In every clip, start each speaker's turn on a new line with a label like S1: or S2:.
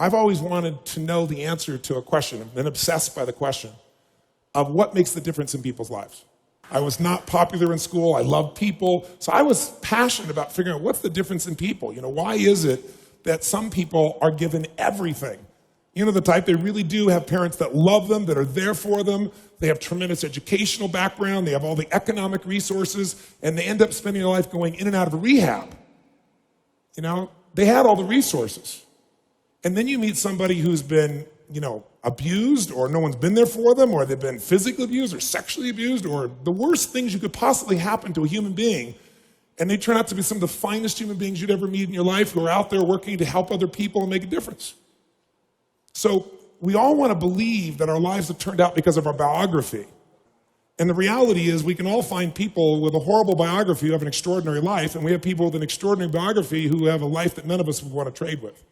S1: I've always wanted to know the answer to a question. I've been obsessed by the question of what makes the difference in people's lives. I was not popular in school. I loved people. So I was passionate about figuring out what's the difference in people. Why is it that some people are given everything? The type, they really do have parents that love them, that are there for them. They have tremendous educational background. They have all the economic resources, and they end up spending their life going in and out of rehab. They had all the resources. And then you meet somebody who's been, abused, or no one's been there for them, or they've been physically abused or sexually abused, or the worst things you could possibly happen to a human being. And they turn out to be some of the finest human beings you'd ever meet in your life, who are out there working to help other people and make a difference. So we all want to believe that our lives have turned out because of our biography. And the reality is we can all find people with a horrible biography who have an extraordinary life, and we have people with an extraordinary biography who have a life that none of us would want to trade with.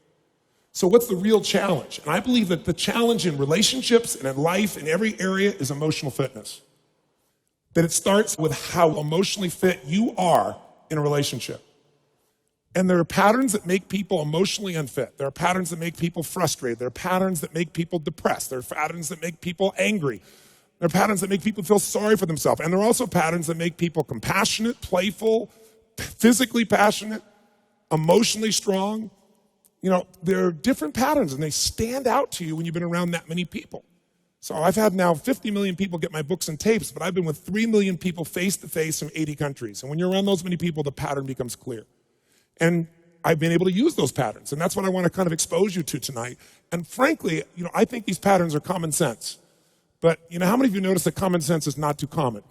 S1: So what's the real challenge? And I believe that the challenge in relationships and in life, in every area, is emotional fitness. That it starts with how emotionally fit you are in a relationship. And there are patterns that make people emotionally unfit. There are patterns that make people frustrated. There are patterns that make people depressed. There are patterns that make people angry. There are patterns that make people feel sorry for themselves. And there are also patterns that make people compassionate, playful, physically passionate, emotionally strong. There are different patterns, and they stand out to you when you've been around that many people. So I've had now 50 million people get my books and tapes, but I've been with 3 million people face-to-face from 80 countries. And when you're around those many people, the pattern becomes clear. And I've been able to use those patterns, and that's what I want to kind of expose you to tonight. And frankly, I think these patterns are common sense. But, how many of you notice that common sense is not too common?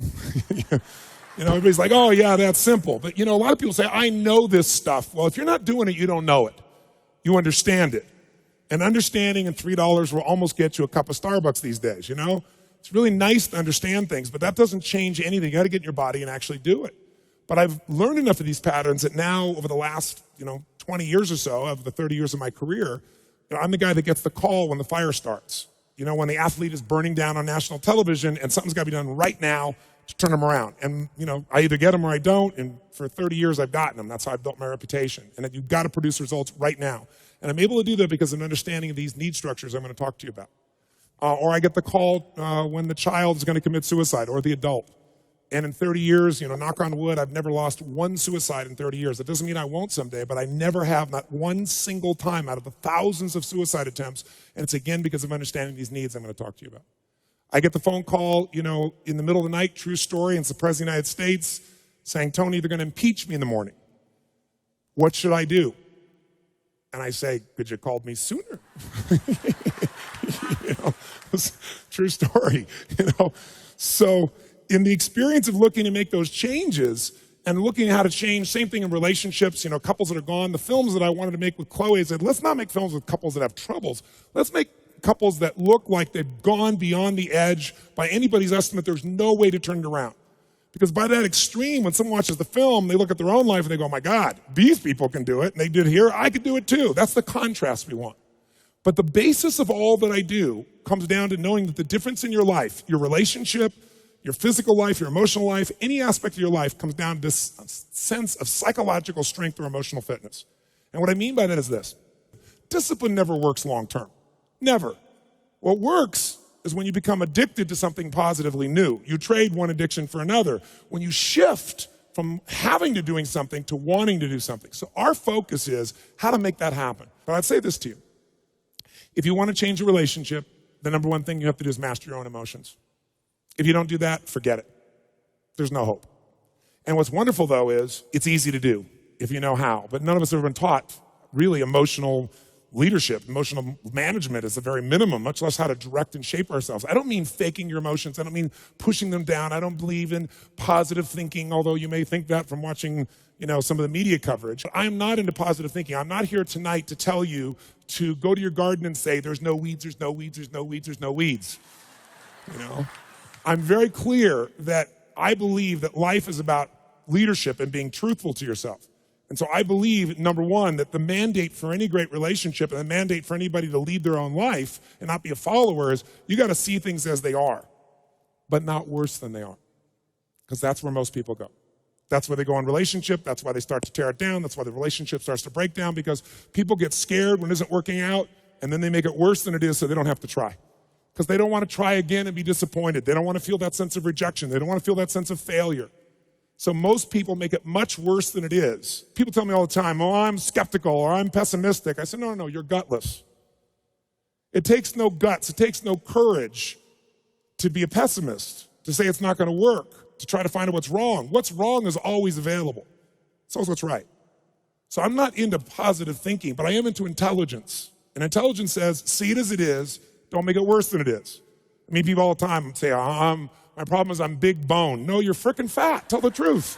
S1: Everybody's like, oh, yeah, that's simple. But, a lot of people say, I know this stuff. Well, if you're not doing it, you don't know it. You understand it. And understanding and $3 will almost get you a cup of Starbucks these days, It's really nice to understand things, but that doesn't change anything. You got to get in your body and actually do it. But I've learned enough of these patterns that now, over the last 20 years or so, of the 30 years of my career, I'm the guy that gets the call when the fire starts. When the athlete is burning down on national television and something's got to be done right now to turn them around. And, I either get them or I don't. And for 30 years, I've gotten them. That's how I've built my reputation. And that you've got to produce results right now. And I'm able to do that because of an understanding of these need structures I'm going to talk to you about. Or I get the call when the child is going to commit suicide, or the adult. And in 30 years, knock on wood, I've never lost one suicide in 30 years. That doesn't mean I won't someday, but I never have, not one single time out of the thousands of suicide attempts. And it's again because of understanding these needs I'm going to talk to you about. I get the phone call, in the middle of the night, true story, and it's the President of the United States saying, Tony, they're going to impeach me in the morning. What should I do? And I say, could you have called me sooner? True story, So in the experience of looking to make those changes and looking at how to change, same thing in relationships, couples that are gone, the films that I wanted to make with Chloe, I said, let's not make films with couples that have troubles. Let's make couples that look like they've gone beyond the edge. By anybody's estimate, there's no way to turn it around. Because by that extreme, when someone watches the film, they look at their own life and they go, oh my God, these people can do it. And they did here, I could do it too. That's the contrast we want. But the basis of all that I do comes down to knowing that the difference in your life, your relationship, your physical life, your emotional life, any aspect of your life comes down to this sense of psychological strength or emotional fitness. And what I mean by that is this. Discipline never works long term. Never. What works is when you become addicted to something positively new. You trade one addiction for another. When you shift from having to doing something to wanting to do something. So our focus is how to make that happen. But I'd say this to you. If you want to change a relationship, the number one thing you have to do is master your own emotions. If you don't do that, forget it. There's no hope. And what's wonderful, though, is it's easy to do if you know how. But none of us have ever been taught really emotional leadership. Emotional management is the very minimum, much less how to direct and shape ourselves. I don't mean faking your emotions. I don't mean pushing them down. I don't believe in positive thinking, although you may think that from watching some of the media coverage. I am not into positive thinking. I'm not here tonight to tell you to go to your garden and say, there's no weeds, there's no weeds, there's no weeds, there's no weeds. I'm very clear that I believe that life is about leadership and being truthful to yourself. And so I believe, number one, that the mandate for any great relationship and the mandate for anybody to lead their own life and not be a follower is you got to see things as they are, but not worse than they are. Because that's where most people go. That's where they go in relationship. That's why they start to tear it down. That's why the relationship starts to break down, because people get scared when it isn't working out and then they make it worse than it is so they don't have to try. Because they don't want to try again and be disappointed. They don't want to feel that sense of rejection. They don't want to feel that sense of failure. So most people make it much worse than it is. People tell me all the time, oh, I'm skeptical or I'm pessimistic. I said, no, you're gutless. It takes no guts, it takes no courage to be a pessimist, to say it's not going to work, to try to find out what's wrong. What's wrong is always available. It's always what's right. So I'm not into positive thinking, but I am into intelligence. And intelligence says, see it as it is, don't make it worse than it is. I mean, people all the time say, my problem is I'm big bone. No, you're freaking fat. Tell the truth.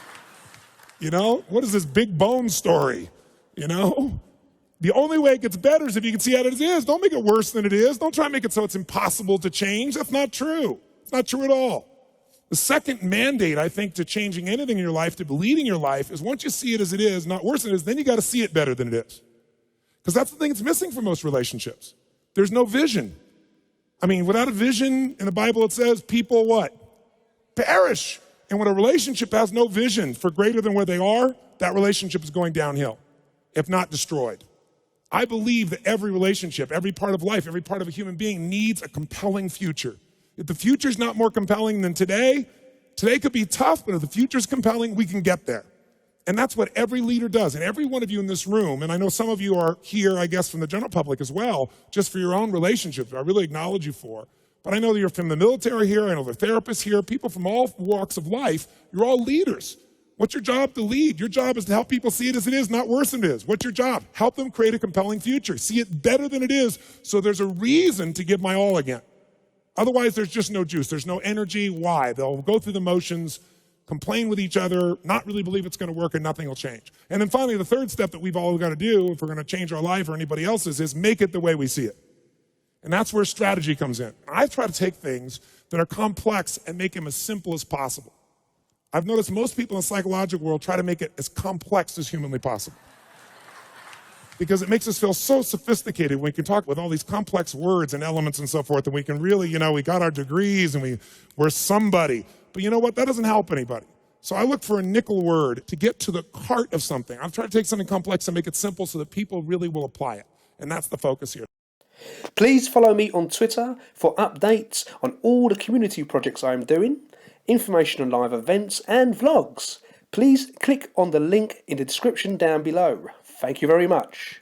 S1: You know, what is this big bone story? You know, the only way it gets better is if you can see how it is. Don't make it worse than it is. Don't try and make it so it's impossible to change. That's not true. It's not true at all. The second mandate, I think, to changing anything in your life, to leading your life, is once you see it as it is, not worse than it is, then you got to see it better than it is. Because that's the thing that's missing for most relationships. There's no vision. I mean, without a vision, in the Bible it says people what? Perish. And when a relationship has no vision for greater than where they are, that relationship is going downhill, if not destroyed. I believe that every relationship, every part of life, every part of a human being needs a compelling future. If the future's not more compelling than today could be tough, but if the future's compelling, we can get there. And that's what every leader does. And every one of you in this room, and I know some of you are here, I guess, from the general public as well, just for your own relationships, I really acknowledge you for. But I know that you're from the military here, I know there are therapists here, people from all walks of life. You're all leaders. What's your job? To lead. Your job is to help people see it as it is, not worse than it is. What's your job? Help them create a compelling future. See it better than it is, so there's a reason to give my all again. Otherwise, there's just no juice. There's no energy. Why? They'll go through the motions, complain with each other, not really believe it's going to work, and nothing will change. And then finally, the third step that we've all got to do if we're going to change our life or anybody else's is make it the way we see it. And that's where strategy comes in. I try to take things that are complex and make them as simple as possible. I've noticed most people in the psychological world try to make it as complex as humanly possible. Because it makes us feel so sophisticated when we can talk with all these complex words and elements and so forth, and we can really, we got our degrees and we're somebody. But you know what? That doesn't help anybody. So I look for a nickel word to get to the heart of something. I'm trying to take something complex and make it simple so that people really will apply it. And that's the focus here.
S2: Please follow me on Twitter for updates on all the community projects I'm doing, information on live events and vlogs. Please click on the link in the description down below. Thank you very much.